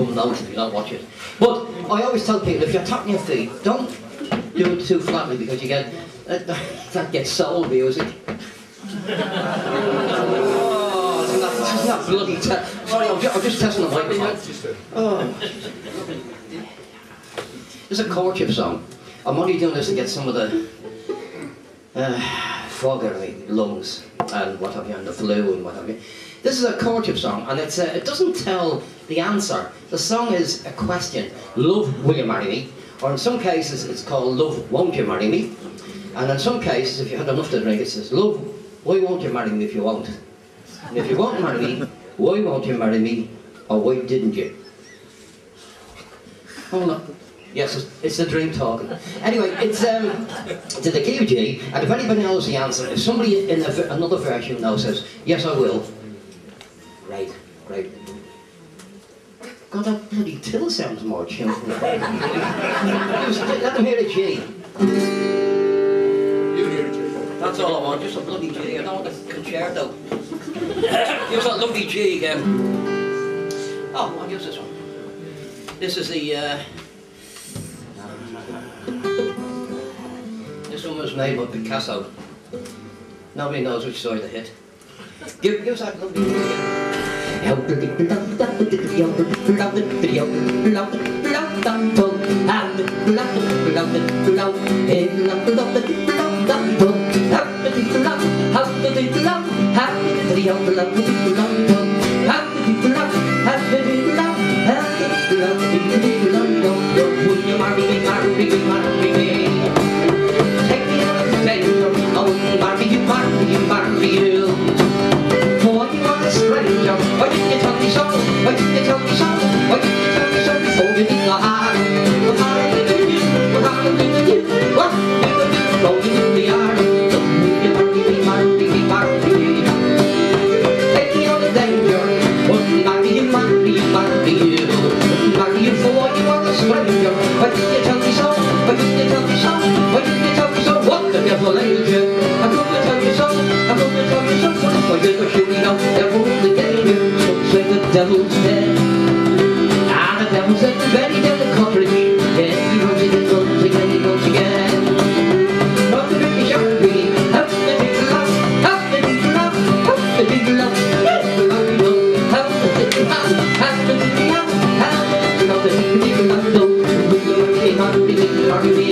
note if you don't watch it. But I always tell people, if you're tapping your feet, don't do it too flatly because you get that gets soul music. Oh, isn't that bloody? Sorry, I'm just testing the microphone. Oh. This is a courtship song. I'm only doing this to get some of the fog out of my lungs and what have you, and the flu and what have you. This is a courtship song, and it's it doesn't tell the answer. The song is a question: love, will you marry me? Or in some cases, it's called love, won't you marry me? And in some cases, if you had enough to drink, it says, love, why won't you marry me if you won't? And if you won't marry me, why won't you marry me? Or why didn't you? Oh no. Yes, it's the dream talking. Anyway, it's to the key of G, and if anybody knows the answer, if somebody in another version now says, yes I will, great, great. God, that bloody till sounds more tuneful. Let them hear a G. You hear a G. That's all I want, just a bloody G. I don't want a concerto. Use that lovely G again. Oh, I'll use this one. This is the this one was made by Picasso. Nobody knows which side to hit. Give us that lovely G again. Why didn't you tell me so? Why didn't you tell me so? Why didn't you tell me so before you did the heart? What harm did you do? What harm did you do? What did you do? Rolling in the yard. Will you marry me, marry me, marry me? Take me on the danger. Wouldn't marry you, marry you, marry you. Wouldn't marry you for you are a stranger. Why didn't you tell me so? Why didn't you tell me so? Why didn't you tell me so? What the devil ailed you? I couldn't tell you so. I couldn't tell you so. Why did you shoot me down? Devil the game. Say the devil's dead. Ah, the devil's at the very dead of coverage. Yeah, he runs again, runs again, he runs again. Not the British Army. Help the big love, help the big love, help the big love. Yes, the love you know. Help the big love, help the big love, help the big love. Marry me.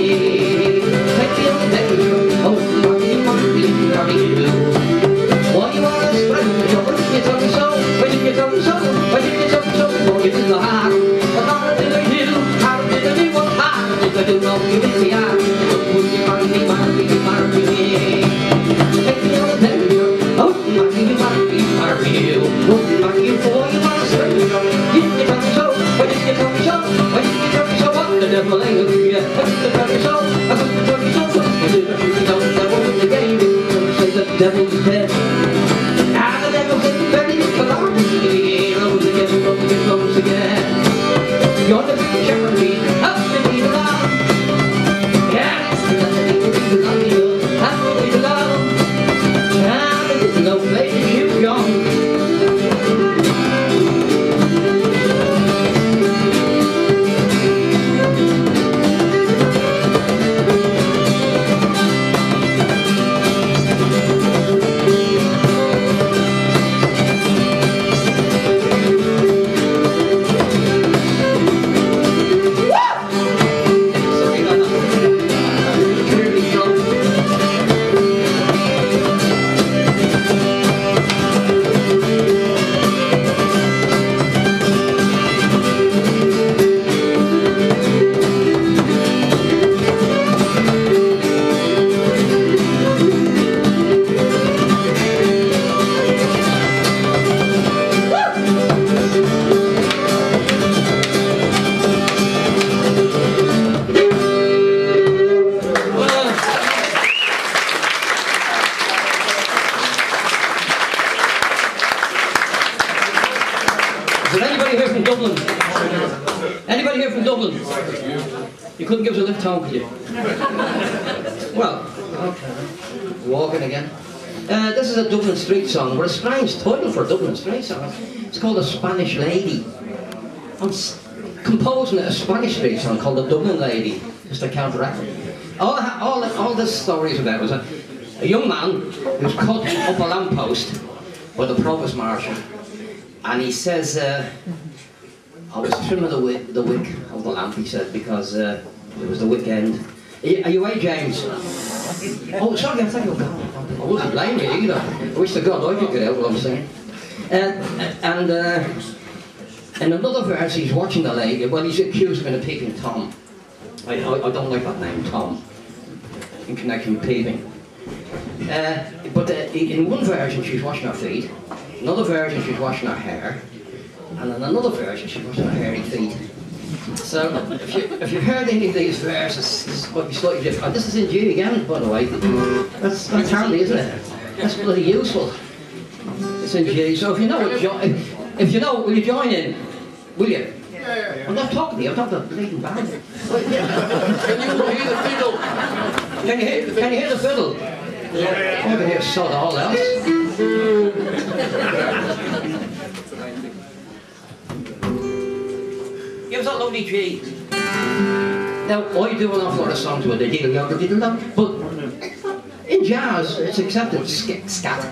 Take me on the danger. Oh, marry you. Why you are a stranger? Why didn't you tell me so? Why didn't you tell me so? Why didn't you tell me so before you did the heart? What harm did I do? How did I do? What harm did I do? No, you did the heart. Would you marry me, marry me, marry me? Take me on the danger. Oh, marry you, marry you, marry you. Wouldn't marry you for you are a stranger. Didn't you tell me so? Why didn't you tell me so? Why didn't you tell me so? What the devil ain't you? Why didn't you tell me so? I couldn't tell you so. What did I do? No, the devil in the game. Say the devil's dead. Ah, the devil's in the belly of the Lord. Rose again, rose again, rose again. You're the big charity, help me be the love. Yes, help me be the love. Help me be the love. Ah, there's no place you've gone. You couldn't give us a lift home, could you? Well, okay. Walking again. This is a Dublin street song, but a strange title for a Dublin street song. It's called A Spanish Lady. I'm composing a Spanish speech song called The Dublin Lady, just to counteract it. All this story is about was a young man who's cut up a lamppost by the provost marshal, and he says, I was trimming the wick of the lamp, he said, because it was the weekend. Are you away, James? Oh, sorry, I thought you were gone. I wasn't blaming you either. I wish to God I could get out what I'm saying. And in another verse, he's watching the lady. Well, he's accused of being a peeping Tom. I don't like that name, Tom, in connection with peeping. But in one version, she's washing her feet. Another version, she's washing her hair. And in another version, she's washing her hairy feet. So, if you've heard any of these verses, this might be slightly different. This is in G again, by the way. That's handy, isn't it? That's bloody useful. It's in G. So if you know it, will you join in? Will you? Yeah. I'm not talking to you. I'm talking to the bleeding band. Can you hear the fiddle? Can you hear the fiddle? Yeah. I can hear sod all else. Give us that lovely G. Now, I do an awful lot of songs with the diddle-dong, but in jazz, it's accepted scat.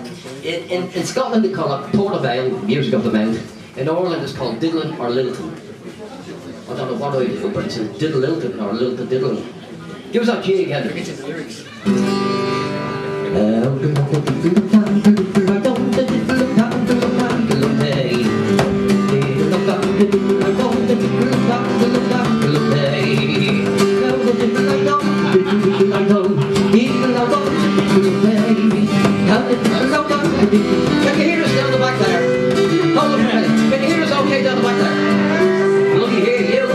In Scotland, they call it Portobello, music of the mouth. In Ireland, it's called diddling or lilting. I don't know what I do, but it's a diddle-lilting or lilting-diddling. Give us that G again. Can you hear us down the back there? Hold on a minute. Can you hear us okay down the back there? Will you hear you?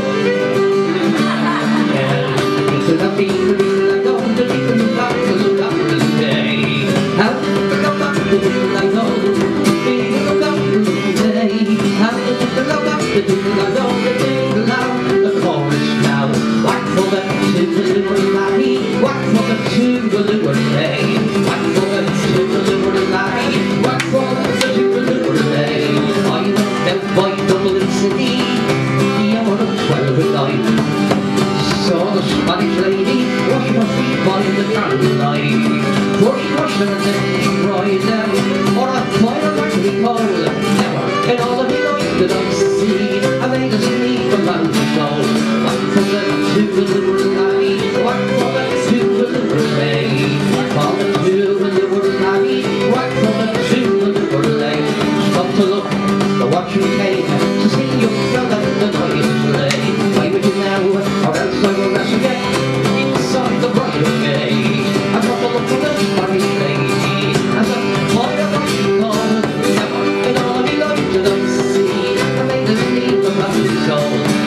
The chorus now. Whack for the two-little laddie. Whack for the two-little lady. Whack for the two-little laddie. Whack for the two-little lady. I went out by Dublin City the hour of 12 at night. Saw the Spanish lady washing her feet by the candlelight. First washing her then she cried down, or a fire like we call never in all of the life that I see. I made us leave the land to go. Whack for the two-little laddie. Whack for the two-little lady. For the two-little laddie. Whack for the two-little lady. Stop to look, the watchman came to see your brother the night is late. Why would you now, or else I will rest again inside the bright of day. I got to look for the Spanish lady as a fire that she called. Never in all of the life that I see, I made us leave the land to go.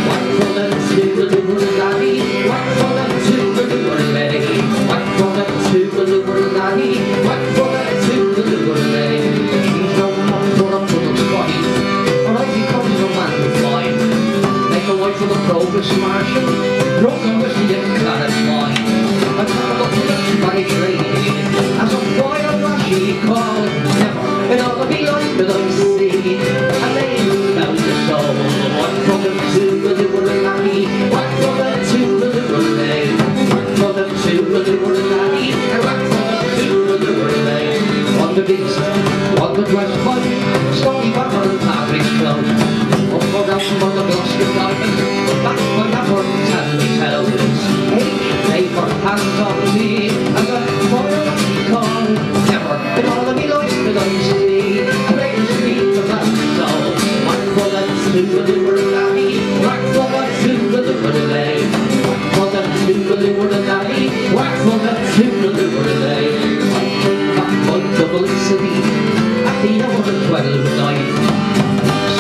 Whack for the two-little laddie. Whack for the two-little lady. Whack for the two-little laddie. Whack for the two-little lady. She's no more for a puddle spotty, or I become the man who fine. Make a way for the provost marshal, broken whiskey and claret wine. I come up to the Spanish lady as a fire that she called. Never in all of the life that I see, I lay down the soul. One for the two-little laddie. One for the two-little lady. One for the two-little laddie. And one for the two-little lady. On the beast, on the dress pipe, Stony Batter and Patrick's clothes. Up for down for the Gloucester diamond, back by Napper and Sandy Towers. H for hands on me, and the fire that she called. Never in all of me life that I see, I made us leave the land soul. Whack for the two-little laddie. Whack for the two-little lady. Whack for the two-little laddie. Whack for the two-little lady. Back by Dublin City at the hour of 12 at night.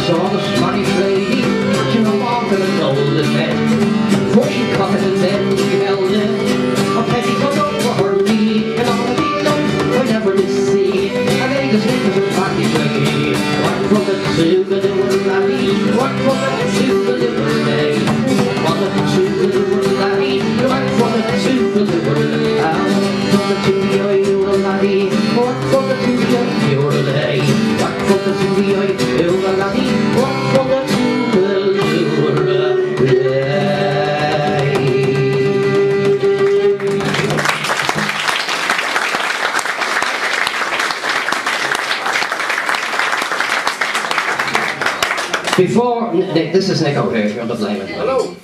Saw the Spanish lady catching a walk in a golden head. Before she caught it and then she held it, a petticoat over her knee. And all the life I never did see, I made us leave the Spanish lady. Whack for the two-little laddie. Whack for the two-little lady. For the two-little laddie. Whack for the two-little lady. For the two-little laddie. Whack for the two-little lady. Whack for the two-little laddie. Whack for the two-little Nick, this is Nick over here, if you're not blaming. Hello.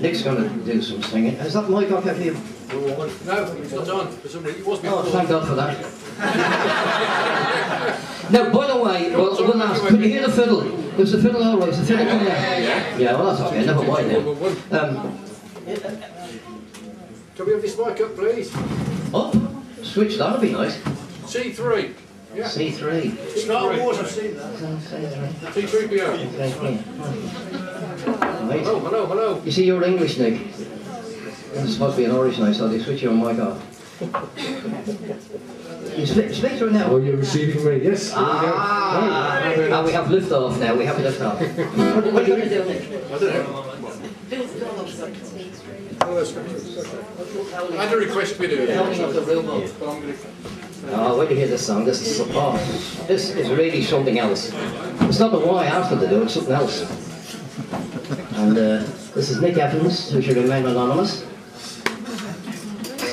Nick's going to do some singing. Is that mic okay for you? No, it's not on. For some reason, it was before. Oh, thank God for that. Now, by the way, well, one last, could you hear the fiddle? Was the fiddle all right? Was the fiddle coming out? Yeah, well, that's okay, never mind then. Can we have this mic up, please? Oh, switch, that'll be nice. C3. Yeah. C3. It's not water, C3. C3PO. Right. Hello. You see, you're English, Nick. This is supposed to be an Irish now, so they switch your mic off. You speak through now. Oh, you're receiving me, yes. Now we have lift off now, we have lift off. What are you going to do, Nick? I don't know. Oh, that's good. I had a request me to do it. Oh, when you hear this song, this is this is really something else. It's not the one I asked them to do, it's something else. And this is Nick Evans, who should remain anonymous.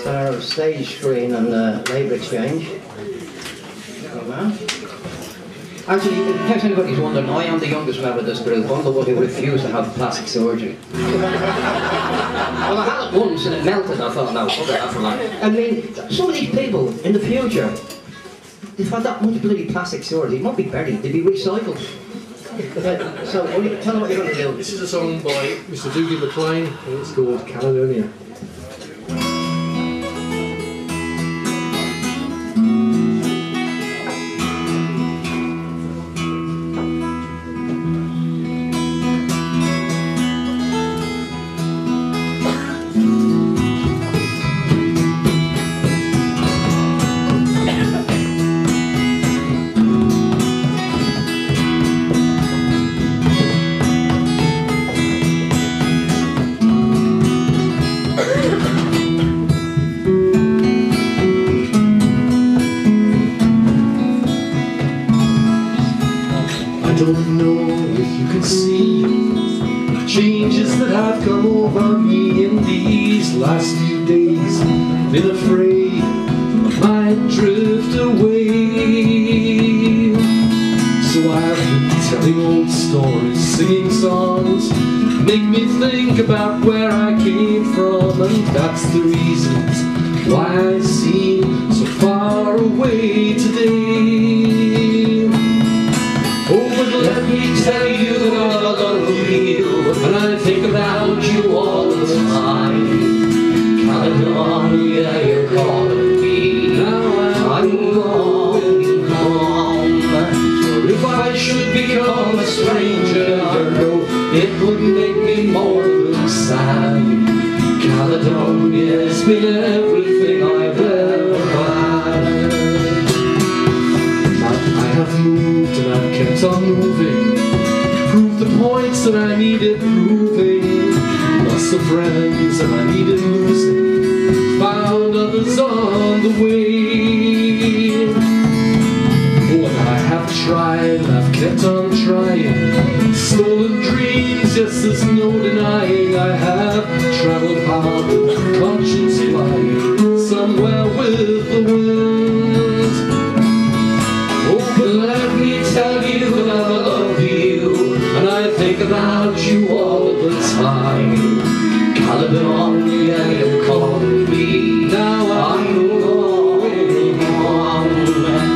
Star of Stage Screen and Labour Exchange. Oh, man. Actually, in case anybody's wondering, I am the youngest member of this group. I'm the one who refused to have plastic surgery. Well, I had it once and it melted. I thought, no, fuck that for that. I mean, some of these people in the future, they've had that much bloody plastic surgery. It might be buried, they'd be recycled. So, tell them what you're going to do. This is a song by Mr. Dougie McLean, and it's called Caledonia. Changes that have come over me in these last few days. Been afraid I might drift away. So I've been telling old stories, singing songs, make me think about where I came from, and that's the reasons why I seem so far away today. Oh, but let me tell you that I love you, and I think about you all the time. Caledonia, you're calling me. Now I'm going home. For if I should become a stranger, it would make me more than sad. Caledonia's been everything I've ever had. I have moved and I've kept on moving, proved the points that I needed proving, lost the friends that I needed losing, found others on the way. Oh, and I have tried and I've kept on trying, stolen dreams, yes, there's no denying. I have travelled hard with conscience flying, somewhere with the wind. Oh, but let me tell you that I love you, and I think about you all the time. Caledonia, you're calling me. Now I'm going home.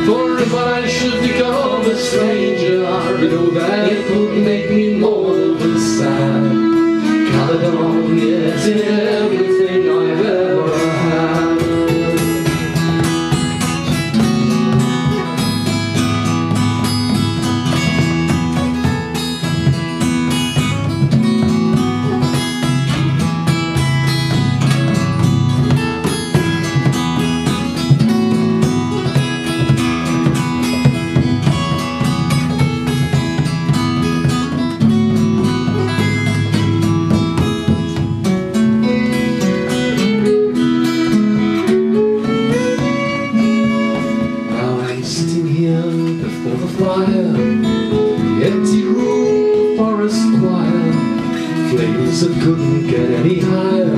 For if I should become a stranger, you know that it would make me more than sad. Caledonia's in everything I've ever had. That couldn't get any higher,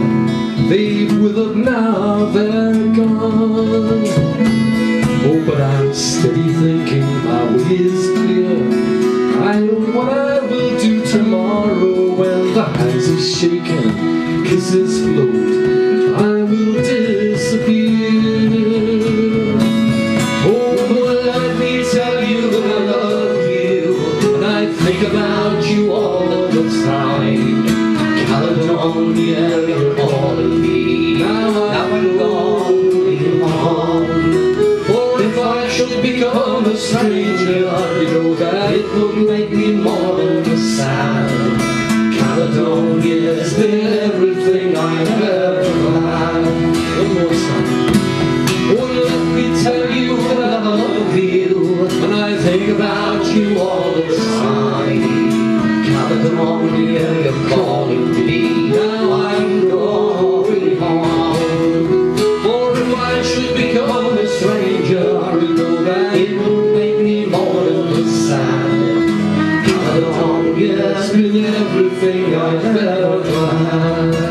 they've withered, now they're gone. Oh, but I'm steady thinking my way is clear. I know what I will do tomorrow. hands are shaking, kisses float, I will disappear. Oh, let me tell you that I love you, and I think about you all the time. Caledonia, you're calling me. Now I'm going home. For if I should become a stranger, you know that it would make me more than sad. Caledonia's been everything I've ever had. One more time. Oh, let me tell you that I love you, and I think about you all the time. Caledonia, you're calling me. Now I'm going home. For if I should become a stranger, you know that it would make me more than sad. Caledonia's been everything I've ever had.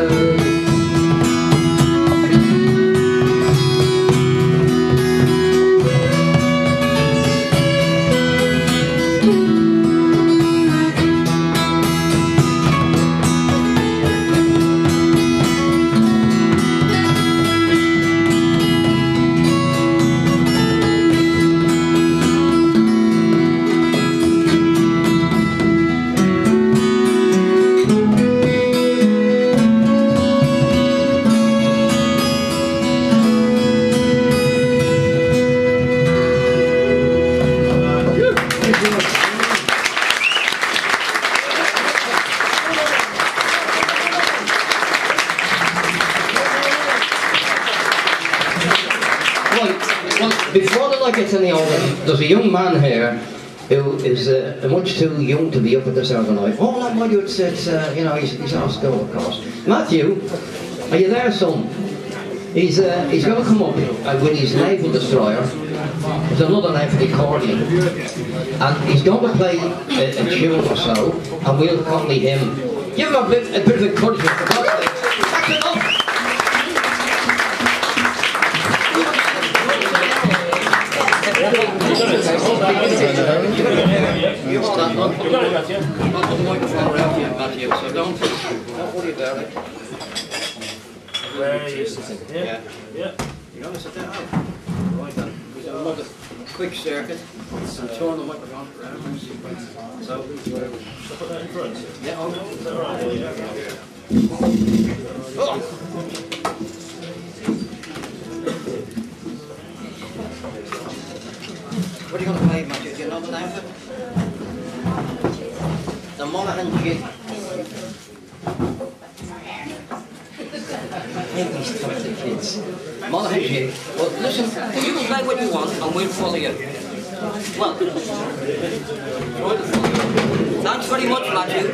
Before the night gets any older, there's a young man here who is much too young to be up at this hour of the night. Oh, not mind you, it's you know, he's out of school, of course. Matthew, are you there, son? He's going to come up with his naval destroyer. There's another name for the accordion. And he's going to play a tune or so, and we'll accompany him. Give him a bit of encouragement for God's sake. Back it up! You stand up. Put the microphone around you, Matthew, so don't worry about it. Where are you sitting? Yeah. Yeah. You're going to sit down? Right then. We'll do a quick circuit and turn the microphone around. So, Put that in front. yeah, I'll Is that right? Yeah. Oh. What are you going to play, Matthew? Do you know the name of it? The Monaghan Jig. These types of kids. Monaghan Jig. Well, listen, you can play what you want and we'll follow you. Well, thanks very much, Matthew.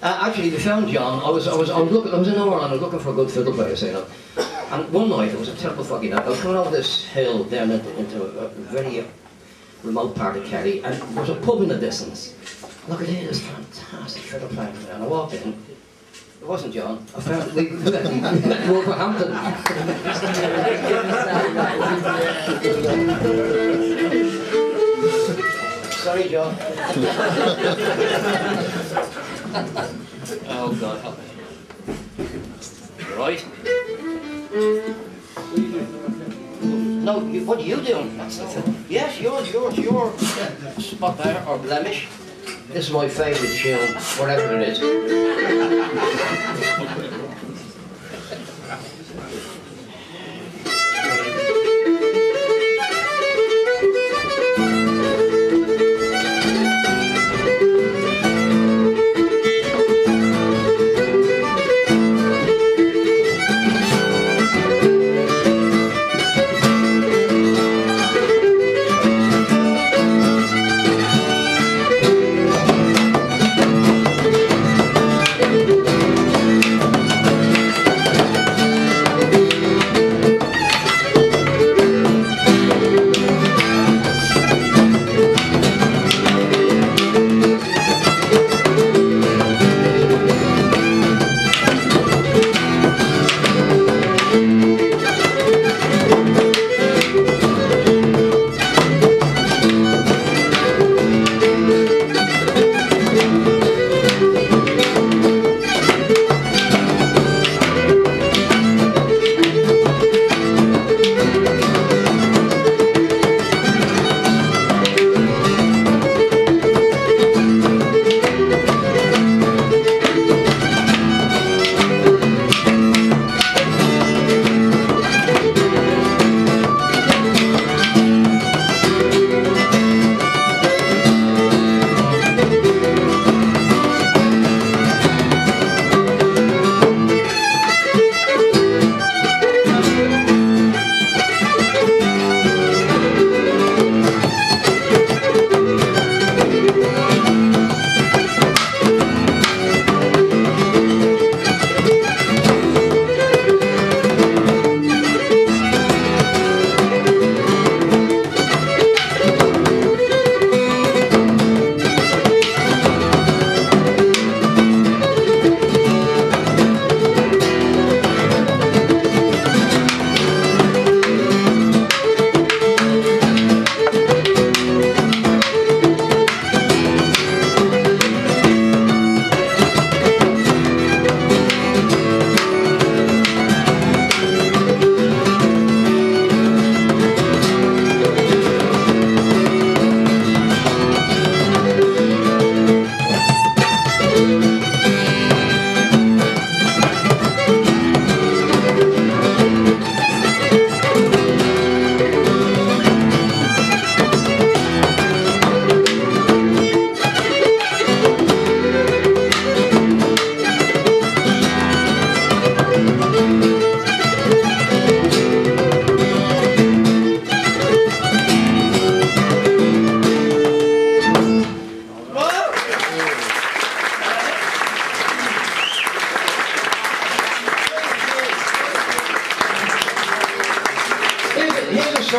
Actually, we found John. I was looking. I was in Oran. I was looking for a good fiddle player, you know. And one night, it was a terrible foggy night. I was coming over this hill down into a very remote part of Kerry, and there was a pub in the distance. Look at this fantastic fiddle player, and I walked in. It wasn't John. I found we met Wolverhampton. Sorry, John. Oh God, help me. Right. No, what are you doing? That's the thing. Yes, your spot there, or blemish. This is my favourite tune, whatever it is.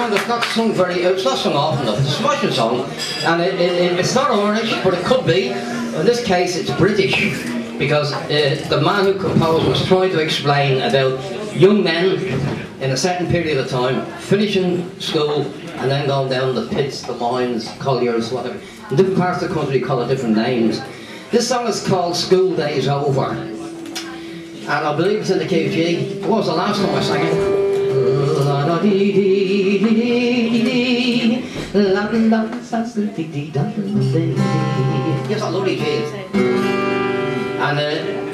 song that's not sung it's not sung often enough. It's a smashing song, and it's not Irish, but it could be. In this case, it's British, because the man who composed was trying to explain about young men in a certain period of time finishing school and then going down the pits, the mines, colliers, whatever. In different parts of the country, call it different names. This song is called "School Days Over," and I believe it's in the key of G. What was the last time I sang it? Yes, I love it. And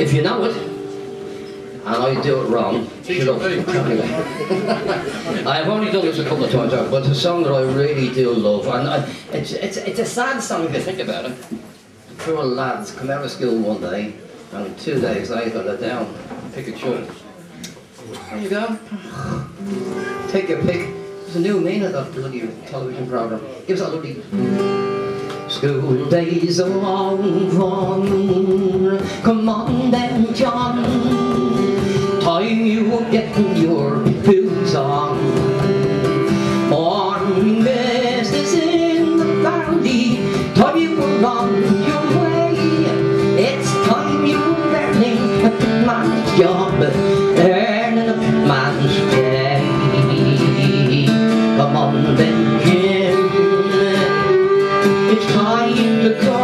if you know it, and I do it wrong, shut up. Anyway. I've only done this a couple of times, but it's a song that I really do love. And it's a sad song if you think about it. Poor lads come out of school one day, and 2 days later they're down, pick a tune. There you go. Take your pick. There's a new meaning of that bloody television program. Gives that lovely. School days are over. Come on then, John. Time you will get your boots on. Morning mist is in the valley. Time you will run your way. It's time you were learning a man's job. Earning a man's pay. Come on then, Jim. It's time to go.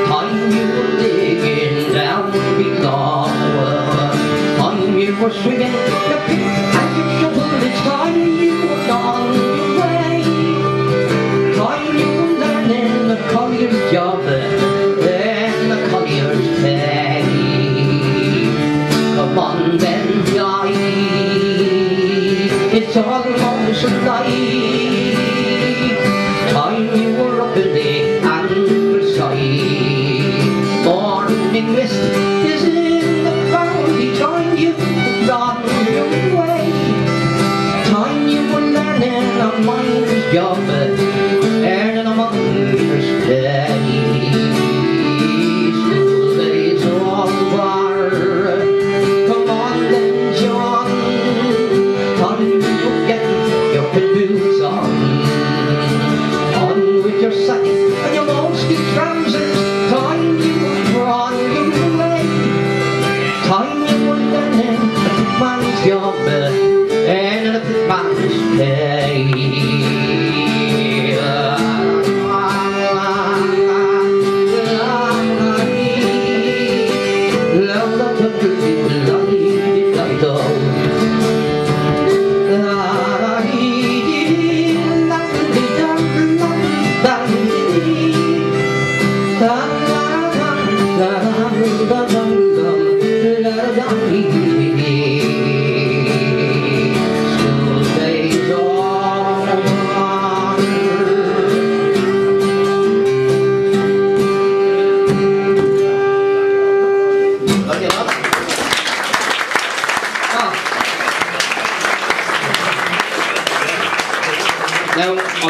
Time you were digging down below. Time you were swinging your pick and your shovel. It's time you were on your way. Time you were learning a collier's job and a collier's pay. Come on then, Joy. It's almost night. Time you were up in the countryside. Morning mist is in the valley. Time you run your way. Time you were learning a miner's job, earning a miner's pay. School days over. Come on then, John. Time you get your boots on. On with your sack and your moleskin trousers. Time you were on your way. Time you were learning a man's job and a man's pay.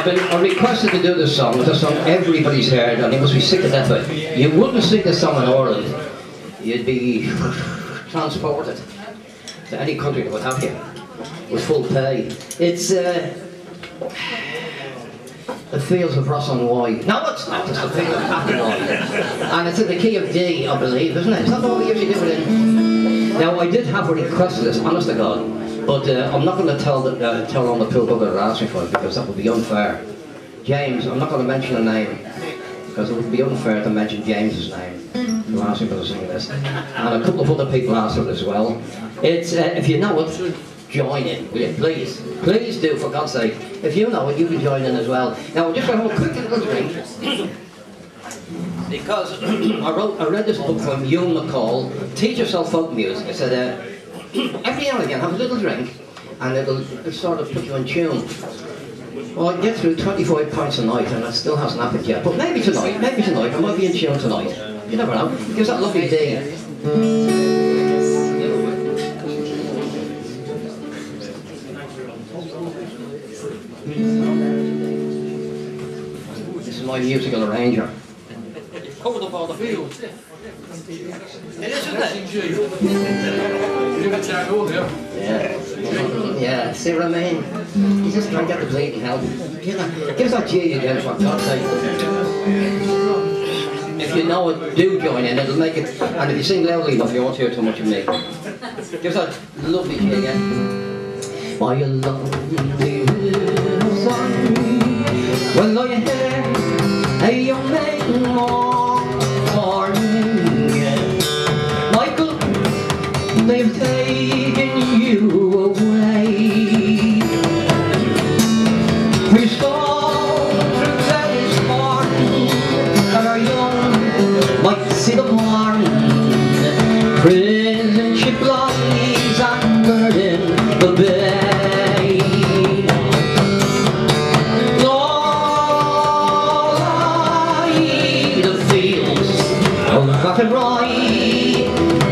I'm requested to do this song. It's a song everybody's heard, and you must be sick of that. But you wouldn't sing this song in Ireland. You'd be transported to any country that would have you with full pay. It's the Fields of Ross on Wye. No, it's not. It's the Fields of Ross, and it's in the key of D, I believe, isn't it? Is that the one we usually do it in? Now, I did have a request for this, honest to God. But I'm not going to tell on the poor bugger that asked me for it, because that would be unfair. James, I'm not going to mention a name, because it would be unfair to mention James's name, who asked me for the singing this. And a couple of other people asked for it as well. It's, if you know it, join in, will you? Please. Please do, for God's sake. If you know it, you can join in as well. Now, we're just going to have a quick little drink. Because I read this book from Hugh McCall, Teach Yourself Folk Music. It said, every now and again have a little drink and it'll sort of put you in tune. Well, I get through 25 pints a night and it still hasn't happened yet. But maybe tonight, I might be in tune tonight. You never know. It gives that lovely day. This is my musical arranger. covered up all the fields. It is, isn't it? You got that all, yeah. Yeah. Yeah, see what I mean? You just can't get the bleeding help. Give us that G again, for God's sake. If you know it, do join in, it'll make it. And if you sing loudly enough, you won't hear too much of me. Give us that lovely G again. Why you lovely little son? Well, are you here? Hey, young man, morning. Michael, they've taken you away. We saw through this morning, and our young might see the morning. Prison ship lies anchored in the bay.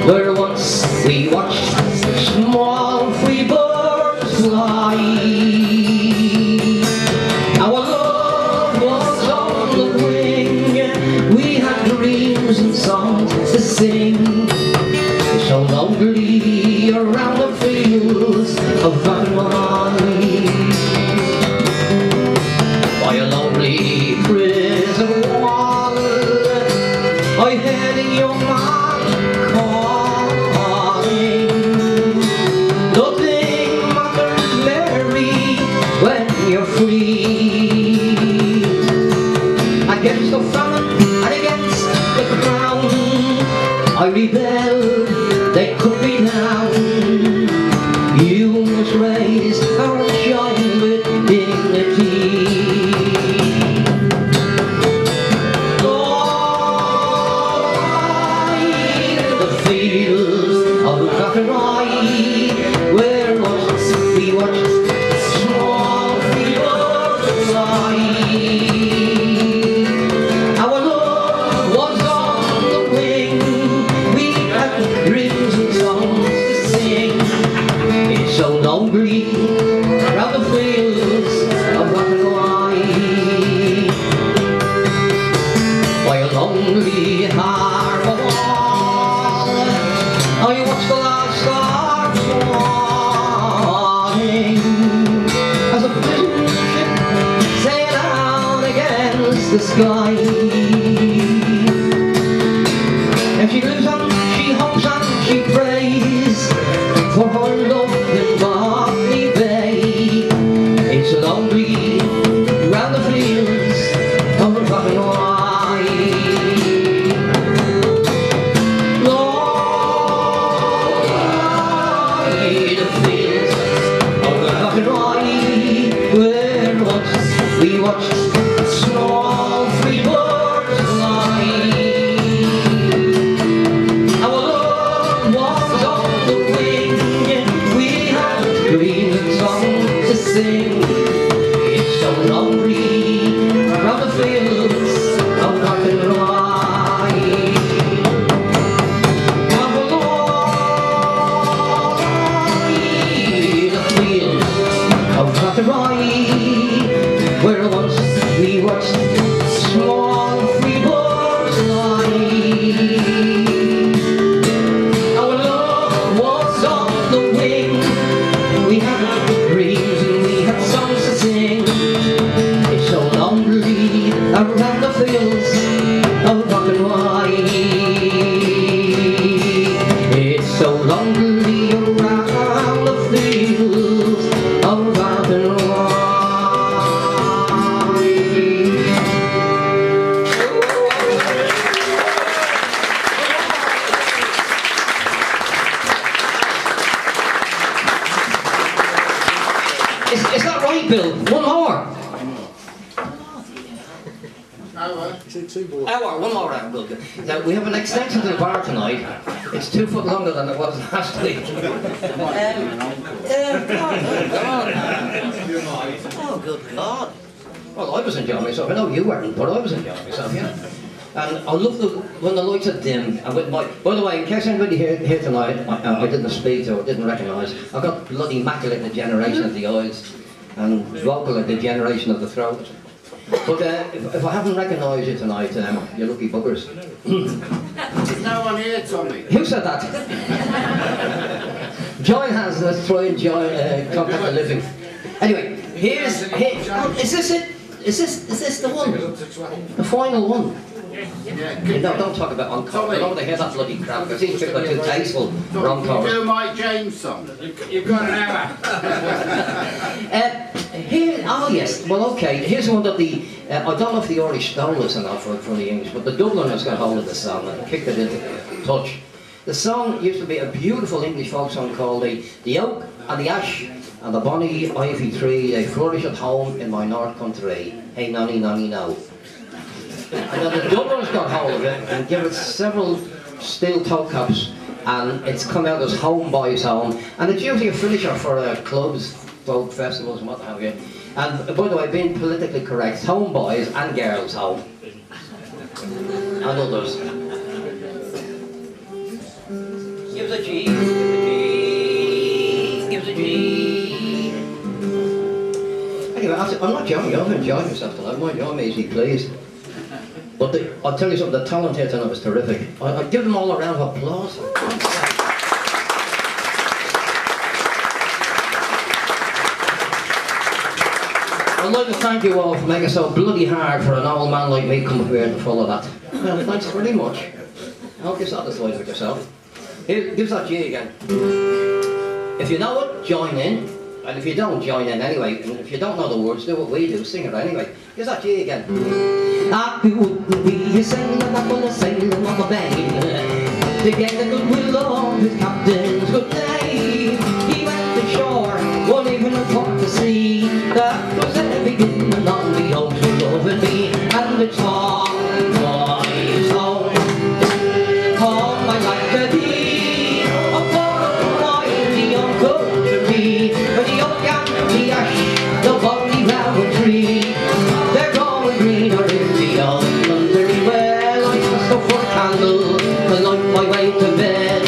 Where once we watched small free birds fly. Our love was on the wing. We had dreams and songs to sing. So lonely around the fields of Athenry. By a lonely prison wall, I heard a young man calling. Nothing matters, Mary, when you're free. Against the famine and against the crown, I rebelled, they could be down. You must raise our child with dignity. Where once we watched small free birds fly. Our love was on the wing. We had dreams and songs to sing. It's so lonely round the fields of Athenry. By a lonely harbour wall, I watched the last stars falling as a prison ship sailed out against the sky. And she lives and she hopes and she prays for her love in Botany Bay. It's lonely round the fields of Athenry. Where once we watched small free birds fly. Our love was on the wing. We had dreams and songs to sing. It's so lonely round the fields of Athenry. Where once we watched small free birds fly. Our love was on the wing. We had dreams and we had songs to sing. It's so lonely around the fields of Athenry. It's so lonely around the fields of Athenry. Is that right, Bill? One more. Hour, one more hour, Bill. Now, we have an extension to the bar tonight. It's 2 foot longer than it was last week. Oh, good God. Well, I was enjoying myself. I know you weren't, but I was enjoying myself, yeah. And I love when the lights are dim. And with by the way, in case anybody here tonight, I didn't speak to or didn't recognise, I've got bloody macular degeneration of the eyes and vocal degeneration of the throat. But if I haven't recognised you tonight, you're lucky buggers. There's no one here, Tommy. Who said that? Join hands, let's try and contact the living. Anyway, is this it? Is this the one? The final one? Yeah, Don't talk about encore. I don't want to hear that bloody crap. It seems to be too tasteful. Wrong you chorus. do Mike James song. You've got an hour. Here, oh yes, well okay, here's one that the, I don't know if the Irish stole this or not from the English, but the Dubliners got hold of the song and kicked it into touch. The song used to be a beautiful English folk song called The Oak and the Ash and the Bonny Ivy Tree, they flourish at home in my north country. Hey nonny nonny no. And then the Dubliners got hold of it and give it several steel toe caps, and it's come out as Home Boys Home, and it's usually a finisher for clubs, folk festivals and what have you. And by the way, being politically correct, home boys and girls home. And others. Give us a G, give us a G. Anyway, I'm not joking, I've enjoyed myself tonight. Mind you, I'm easily pleased. But I'll tell you something, the talent here tonight was terrific. I'd give them all a round of applause. I'd like to thank you all for making it so bloody hard for an old man like me to come up here and follow that. Well, thanks very much. I hope you're satisfied with yourself. Here, give us that G again. If you know it, join in. And if you don't, join in anyway. And if you don't know the words, do what we do, sing it anyway. Give us that G again. I wouldn't be a sailor, not gonna sail on the vein. To get the goodwill of his captain's good name. He went ashore, one evening put to sea. That was the beginning of the ocean loving me. And it's home, boys, home. Home I like to be. I'm born of wine, the uncle to me. But the oak and the ash, the bonny round tree. They're going greener in the old country. Well, I must go for a candle to light my way to bed.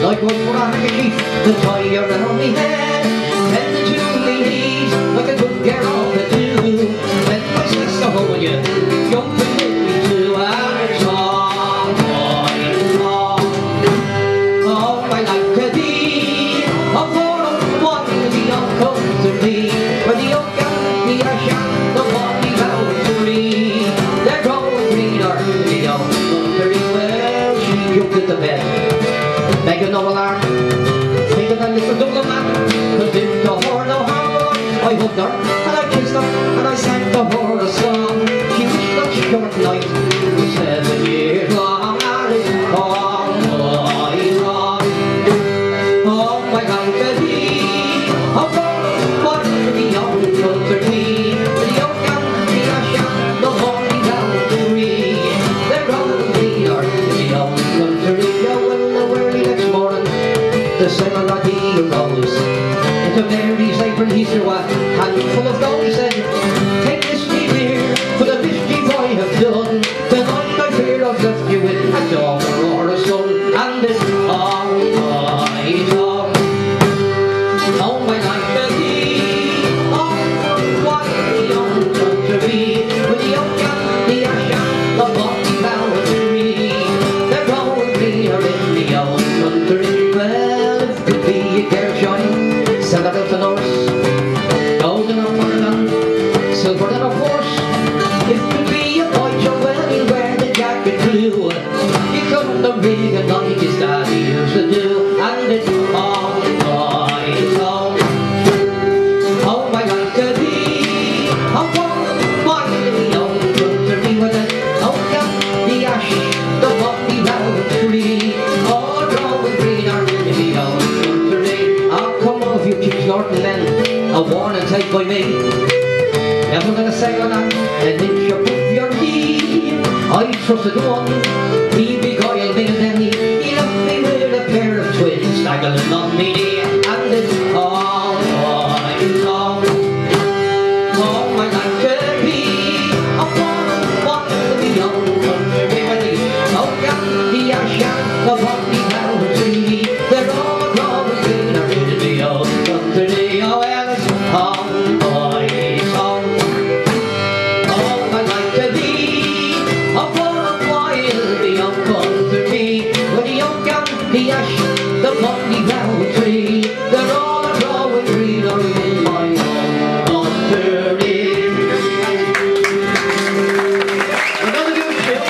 Likewise for a handkerchief to tie around me head. Then the two me knees like a good girl ought to do. Then my sister hold you, jumping with me too. And it's all, boys, all. Oh, I like to be a four of one, the uncle to me. Where the oak and the ash and the bonny boundary. They're growing greener, the old country. Well, she jumped into bed, making no alarm, thinking that little Dublin man could do to her no harm. I hugged her, and I kissed her, and I sang to her a song. She wished that short night was 7 years long, and it's all my wrong. Oh, my life to be a what the young country, the young and the ash and the bonny boundary. They're growing greener, the young country. Oh, well, the early next morning, the sailor lad he arose into Mary's apron. He threw a handful of gold. He said, take this me beer for the mischief I have done. Tonight I fear I've left you with a daughter or a son. And it's all my song. Oh, my life to be, oh, what the young country, with the oak and the ash and the bonny boundary. They're growing greener in the old country. Well, if it be a girl shine, send her out to Norse, golden or Portland, silver than a horse. If it be a boy, well, he'll wear the jacket blue. He couldn't have been a night his daddy used to do. And it's all my song. Oh, I like to be a woman, my young country, with the oak and the ash, the bonny boundary. All growing greener in the old country. Oh, come on, if you keep snorting then, a warning take by me. Never gonna say on that, and inch up your knee. I trusted one, he beguiled me, and then he left me with a pair of twins staggering on me knee. And it's all my song. Oh, my life to be a one the young country, with the oak and the ash and the bonny boundary. They're all growing greener in the old country. Oh, well, it's all my song. Oh, the cotton down tree, they're all a growing greener in my own country. We're gonna do it still.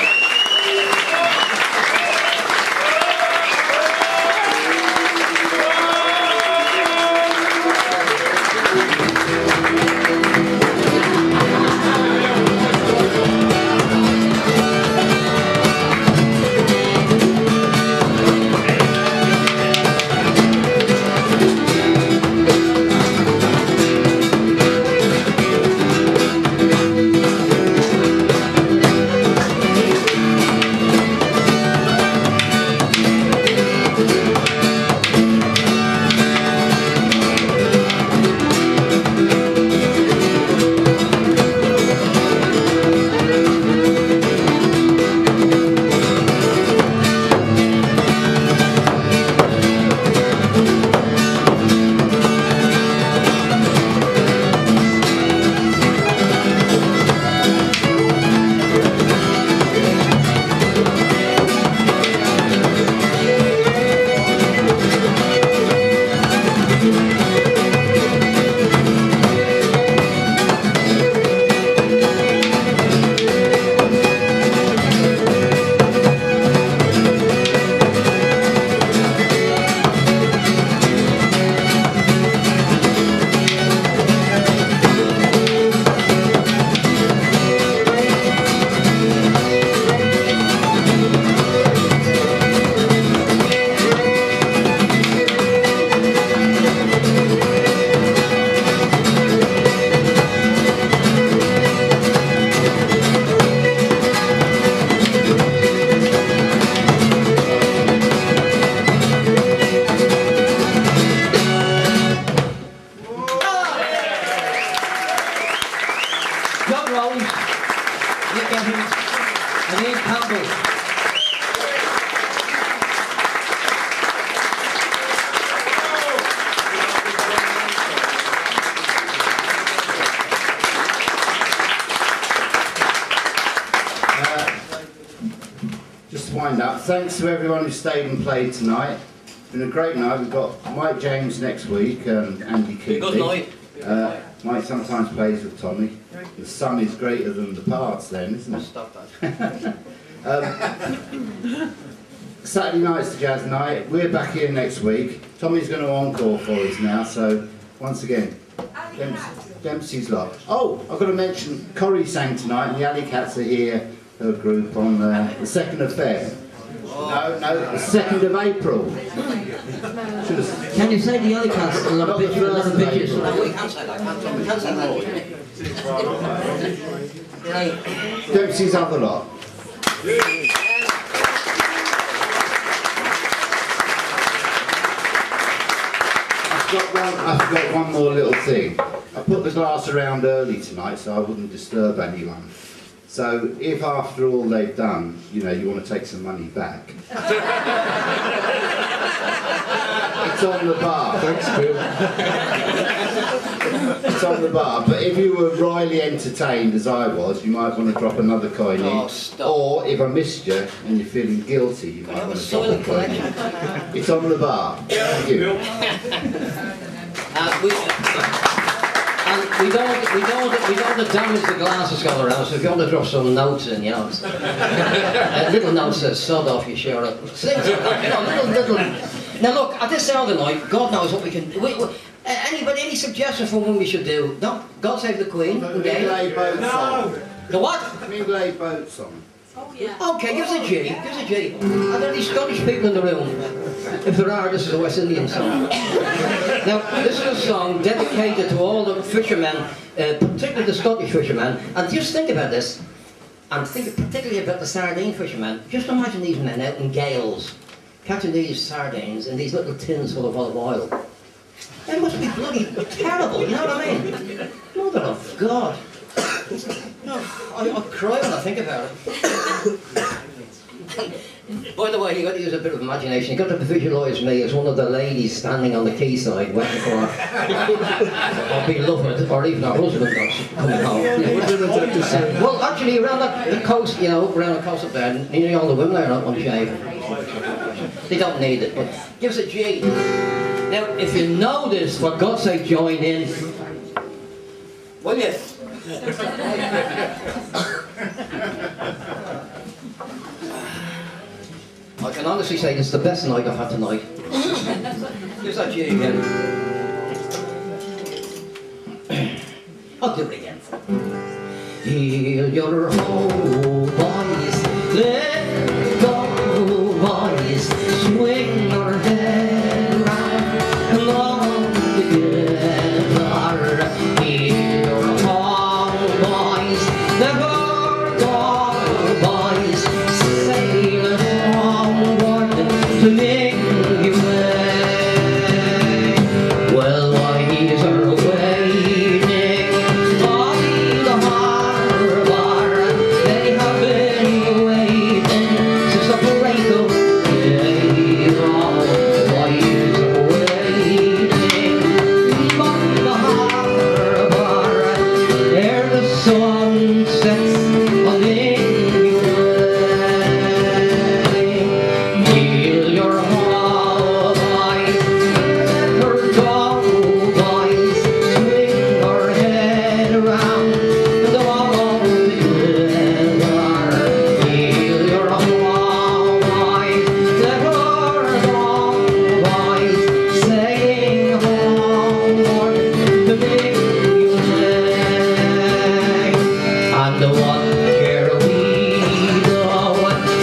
Just to wind up, thanks to everyone who stayed and played tonight. It's been a great night. We've got Mike James next week and Andy Keatley. Good night. Mike sometimes plays with Tommy. The sum is greater than the parts then, isn't it? Stop that. Saturday night's the jazz night. We're back here next week. Tommy's going to encore for us now, so once again, Dempsey's lot. Oh, I've got to mention, Corrie sang tonight and the Alley Cats are here, her group, on the 2nd of Feb. No, the 2nd of April. Can you say the other cats a lot of Not the bitches? A lot of 1st of bitches. April. No, we can't say that. We can't say that. Right. Dempsey's other lot. I've got one more little thing. I put the glass around early tonight so I wouldn't disturb anyone. So if after all they've done, you know, you want to take some money back, it's on the bar. Thanks, Bill. It's on the bar. But if you were royally entertained as I was, you might want to drop another coin in. Oh, stop. Or if I missed you and you're feeling guilty, you might want to drop a coin in. It's on the bar. Thank you. We don't damage the glasses going around, so if you want to drop some notes in, you know, little notes that sod off your shirt, things like that, you know, little. Now look, at this hour of the night, God knows what we can do. Anybody, any suggestions for what we should do? No, God save the Queen. Mingley boat song. The what? Mingley boat song. Oh, yeah. Okay, give us a G, give us a G. Are there any Scottish people in the room? If there are, this is a West Indian song. Now, this is a song dedicated to all the fishermen, particularly the Scottish fishermen, and just think about this, and think particularly about the sardine fishermen. Just imagine these men out in gales, catching these sardines in these little tins full of olive oil. It must be bloody terrible, you know what I mean? Mother of God. No, I cry when I think about it. By the way, you've got to use a bit of imagination. You've got to visualise me as one of the ladies standing on the quayside waiting for our beloved, or even our husband that's coming home. Well, actually, around the coast, you know, around the coast up there, nearly all the women are not unshaved. version. They don't need it, but give us a G. Now, if you know this, for God's sake, join in. Will you? I can honestly say this is the best night I've had tonight. Give us that G again. I'll do it again. Heal your whole boys, let go boys, swing your head round and on together. Heal your whole boys, let go boys, sail homeward to make you way. Well, boys are waiting on the harbor. They have been waiting since the break of day. Boys are waiting on the harbor. There the sun sets on the Heal your whole boys, let her go boys, swing her head around and all together. Heal your whole boys, let her go boys, sing homeward to make you sing. And what care we though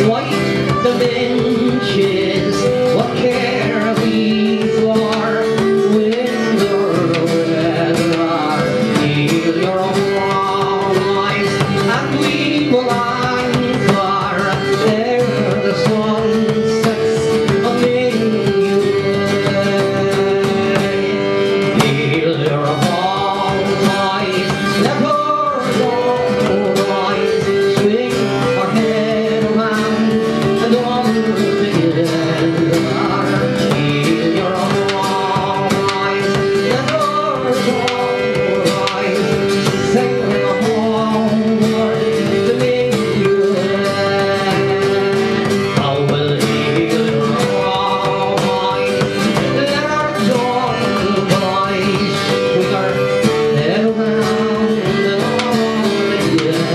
white the benches, what care we for winter weather? Heal your boys, and we will anchor there the sun sets on you. Heal your boys, let her go boys, swing her head around and on together. Heal your boys, let her go boys, sing homeward to make you I will heal your boys, let her go boys, with her head around and on together.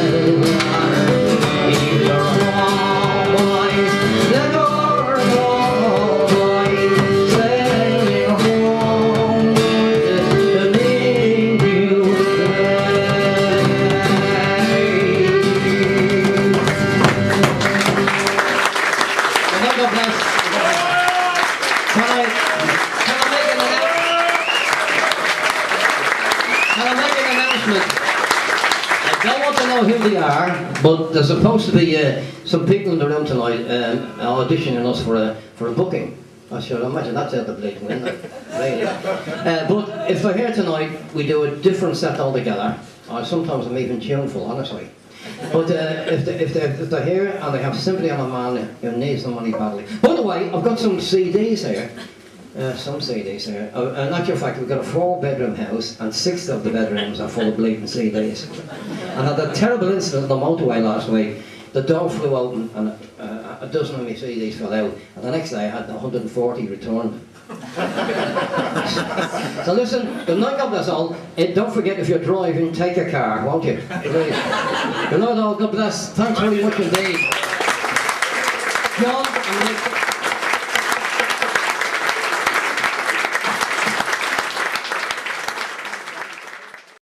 Heal your boys, let her go boys, sing homeward to make you God bless. Can I make an announcement? I don't want to know who they are, but there's supposed to be some people in the room tonight auditioning us for a booking. I should imagine that's out the bleeding window. Really. But if they're here tonight, we do a different set altogether. Sometimes I'm even tuneful, honestly. But if they're here and they have sympathy on a man who needs the money badly. By the way, I've got some CDs here. Some CDs here. In actual fact, we've got a 4-bedroom house and 6 of the bedrooms are full of bleeding CDs. And I had a terrible incident on the motorway last week. The door flew open and a dozen of my CDs fell out. And the next day I had 140 returned. So listen, good night, God bless all. Don't forget, if you're driving, take a car, won't you? Please. Good night all, God bless. Thanks very much indeed. John and Nick.